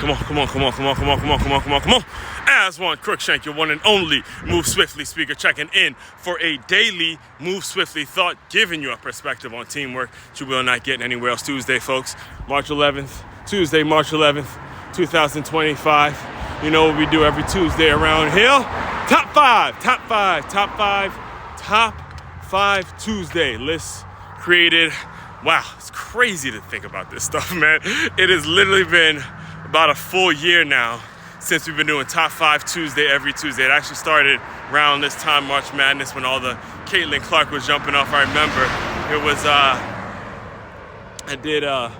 Come on, come on, come on, come on, come on, come on, come on, come on, come on. As one, Crookshank, your one and only Move Swiftly speaker, checking in for a daily Move Swiftly thought, giving you a perspective on teamwork that you will not get anywhere else. Tuesday, folks, Tuesday, March 11th, 2025. You know what we do every Tuesday around here? Top five Tuesday lists created. Wow, it's crazy to think about this stuff, man. It has literally been about a full year now since we've been doing Top 5 Tuesday every Tuesday. It actually started around this time, March Madness, when all the Caitlin Clark was jumping off. I remember it was, I did a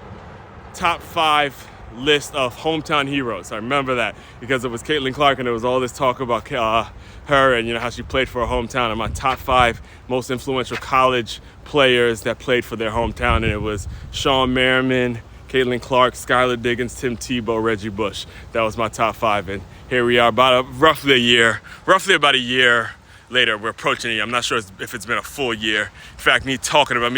Top 5 list of hometown heroes. I remember that because it was Caitlin Clark and there was all this talk about her and, you know, how she played for her hometown, and my top 5 most influential college players that played for their hometown. And it was Shawn Merriman, Caitlin Clark, Skylar Diggins, Tim Tebow, Reggie Bush. That was my top 5. And here we are roughly about a year later. We're approaching a year. I'm not sure if it's been a full year. In fact, me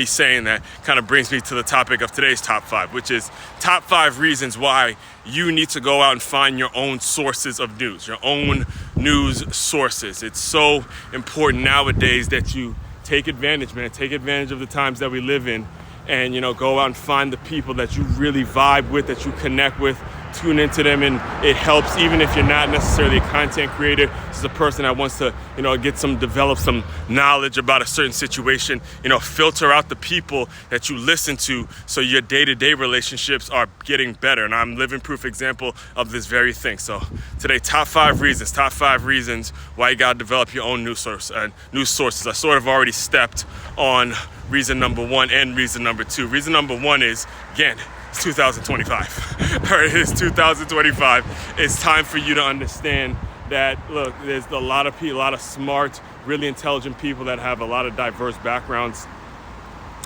saying that kind of brings me to the topic of today's top 5, which is top 5 reasons why you need to go out and find your own sources of news, your own news sources. It's so important nowadays that you take advantage of the times that we live in, and, you know, go out and find the people that you really vibe with, that you connect with, tune into them, and it helps even if you're not necessarily a content creator. This is a person that wants to, you know, develop some knowledge about a certain situation. You know, filter out the people that you listen to so your day-to-day relationships are getting better. And I'm living proof example of this very thing. So today, top 5 reasons why you gotta develop your own news sources. I sort of already stepped on reason number 1 and reason number 2. Reason number 1 is, again, it's 2025. All right, it's 2025. It's time for you to understand that, look, there's a lot of smart, really intelligent people that have a lot of diverse backgrounds,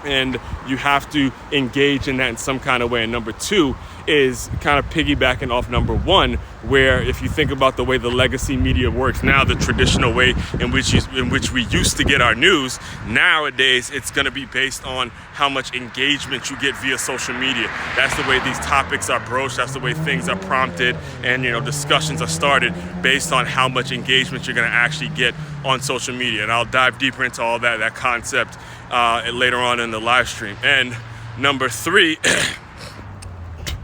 and you have to engage in that in some kind of way. And number 2 is kind of piggybacking off number 1, where if you think about the way the legacy media works now, the traditional way in which we used to get our news, nowadays it's going to be based on how much engagement you get via social media. That's the way these topics are broached. That's the way things are prompted, and, you know, discussions are started based on how much engagement you're going to actually get on social media. And I'll dive deeper into all that concept later on in the live stream. And number 3,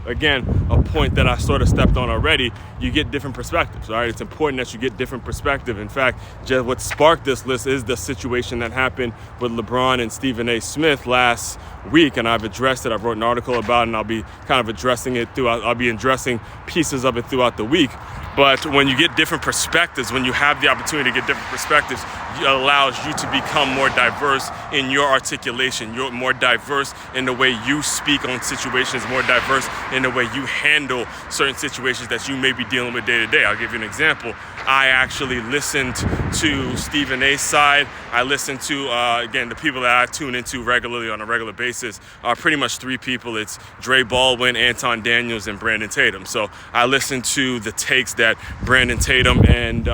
again, a point that I sort of stepped on already, you get different perspectives, all right? It's important that you get different perspective. In fact, just what sparked this list is the situation that happened with LeBron and Stephen A. Smith last week, and I've addressed it. I've wrote an article about it, and I'll be kind of addressing it throughout. I'll be addressing pieces of it throughout the week. But when you get different perspectives, when you have the opportunity to get different perspectives, it allows you to become more diverse in your articulation. You're more diverse in the way you speak on situations, more diverse in the way you handle certain situations that you may be dealing with day to day. I'll give you an example. I actually listened to Stephen A's side. I listened to, again, the people that I tune into regularly on a regular basis are pretty much 3 people. It's Dre Baldwin, Anton Daniels, and Brandon Tatum. So I listened to the takes that Brandon Tatum and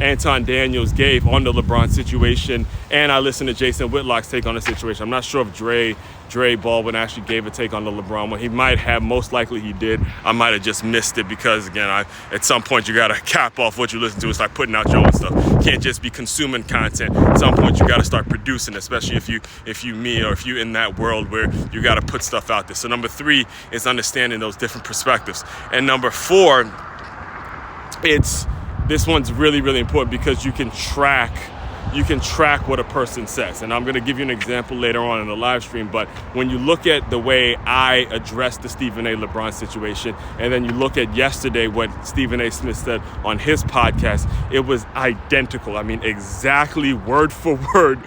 Anton Daniels gave on the LeBron situation, and I listened to Jason Whitlock's take on the situation. I'm not sure if Dre Baldwin actually gave a take on the LeBron one. He might have, most likely he did. I might have just missed it because, again, at some point you gotta cap off what you listen to. It's like putting out your own stuff. You can't just be consuming content. At some point you gotta start producing, especially if you in that world where you gotta put stuff out there. So number 3 is understanding those different perspectives. And number 4, this one's really, really important because you can track what a person says. And I'm going to give you an example later on in the live stream. But when you look at the way I addressed the Stephen A. LeBron situation, and then you look at yesterday what Stephen A. Smith said on his podcast, it was identical. I mean, exactly word for word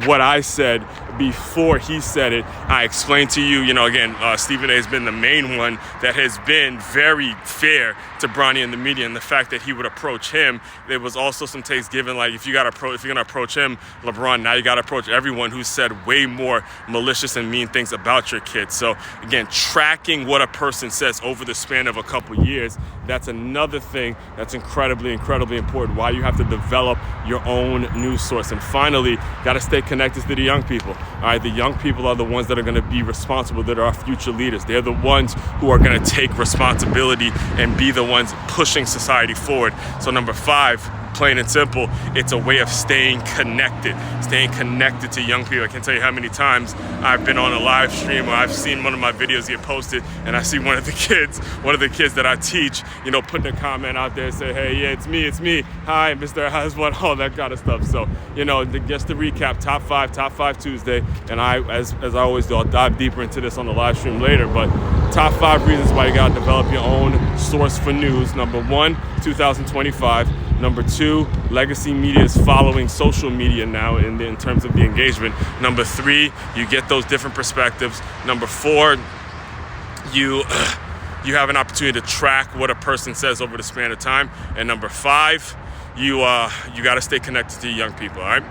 what I said before he said it. I explained to you, again, Stephen A. has been the main one that has been very fair to Bronny and the media, and the fact that he would approach him. There was also some takes given, like if you're gonna to approach him, LeBron, now you got to approach everyone who said way more malicious and mean things about your kids. So again, tracking what a person says over the span of a couple years, that's another thing that's incredibly important, why you have to develop your own news source. And finally, got to stay connected to the young people. All right, the young people are the ones that are going to be responsible, that are our future leaders. They're the ones who are going to take responsibility and be the ones pushing society forward. So number 5, plain and simple, it's a way of staying connected to young people. I can't tell you how many times I've been on a live stream or I've seen one of my videos get posted and I see one of the kids that I teach, putting a comment out there and say, hey, yeah, it's me. Hi, Mr. Husband, all that kind of stuff. So, just to recap, top five Tuesday. And as I always do, I'll dive deeper into this on the live stream later, but top 5 reasons why you got to develop your own source for news. Number 1, 2025. Number 2, legacy media is following social media now in terms of the engagement. Number 3, you get those different perspectives. Number 4, you have an opportunity to track what a person says over the span of time. And number 5, you got to stay connected to young people, all right?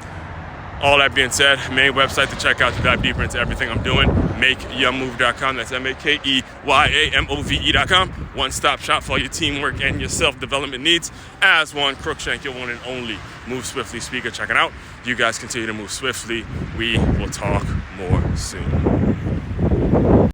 All that being said, main website to check out to dive deeper into everything I'm doing, MakeYaMove.com. That's MakeYaMove.com. One-stop shop for all your teamwork and your self-development needs. As Juan Cruikshank, your one and only Move Swiftly speaker. Check it out. You guys continue to move swiftly. We will talk more soon.